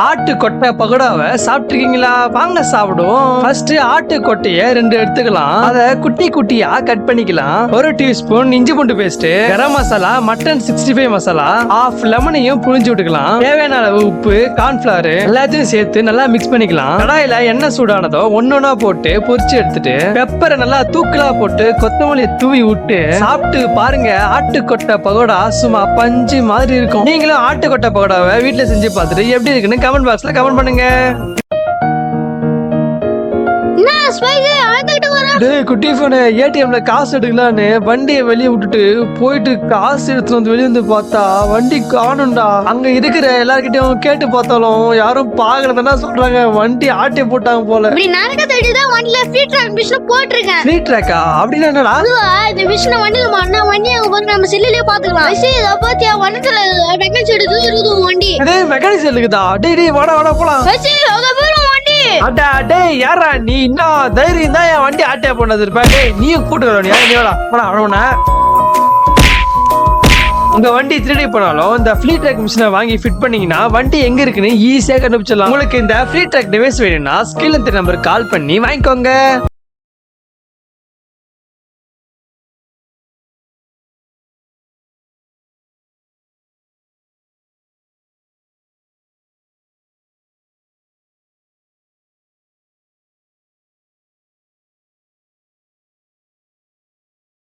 ஆட்டு கொட்டை பகோடாவை சாப்பிட்டுருக்கீங்களா? வாங்க சாப்பிடுவோம். ஃபர்ஸ்ட் ஆட்டு கொட்டைய 2 எடுத்துக்கலாம். அதை குட்டி குட்டியா கட் பண்ணிக்கலாம். 1 டீஸ்பூன் இஞ்சி பூண்டு paste, garam masala, mutton 65 masala, half லெமனையும் புழிஞ்சு விட்டுக்கலாம். தேவையான அளவு உப்பு, கார்ன்ஃபிளவர் எல்லாத்தையும் சேர்த்து நல்லா மிக்ஸ் பண்ணிக்கலாம். கடாயில எண்ணெய் சூடானதோ ஒன்னொன்னா போட்டு பொரிச்சு எடுத்துட்டு பெப்பரை நல்லா தூக்கலா போட்டு கொத்தமல்லி தூவி விட்டு சாப்பிட்டு பாருங்க. ஆட்டுக்கொட்டை பகோடா சும்மா பஞ்சு மாதிரி இருக்கும். நீங்களும் ஆட்டுக்கொட்டை பகோடாவை வீட்டுல செஞ்சு பார்த்துட்டு எப்படி இருக்குன்னு கமெண்ட் பாக்ஸ்ல கமெண்ட் பண்ணுங்க. குட்டி போன ஏடிஎம்ல காசு எடுக்கலான்னு வண்டியை வெளியே விட்டுட்டு போயிட்டு காசு எடுத்துட்டு வந்து வெளியே வந்து பார்த்தா வண்டி காணும்டா. அங்க இருக்கிற எல்லார்கிட்டயும் கேட்டு பார்த்தாலும் யாரும் பாக்கலன்னா சொல்றாங்க வண்டி ஆட்டி போட்டாங்க போல. ஃப்ரீ ட்ராக்கா அப்படின்னா என்னடா? இந்த மிஷினை வண்டியில மாட்டினா வண்டி அங்க போய் நம்ம செல்லுலயே பாத்துக்கலாம். இதை பாத்தியா வண்டத்துல மெக்கானிக்ஸ் எடுத்து இருக்குது வண்டி. மெக்கானிக்ஸ் இருக்குதா? டேய் வாடா வாடா போலாம். வண்டி அடா டேய் யாரா நீ? இன்னும் தைரியம் தான் என் வண்டி ஆட்டே போனது இருப்ப. டேய் நீயும் கூட்டு வரணும். உங்க வண்டி திருடி போனாலும் இந்த ஃப்ரீ ட்ராக் மிஷினை வாங்கி ஃபிட் பண்ணீங்கன்னா வண்டி எங்க இருக்குன்னு ஈஸியா கண்டுபிடிச்சிடலாம். உங்களுக்கு இந்த ஃப்ரீ ட்ராக் டிவைஸ் வேணும்னா ஸ்கில் நம்பருக்கு கால் பண்ணி வாங்கிக்கோங்க.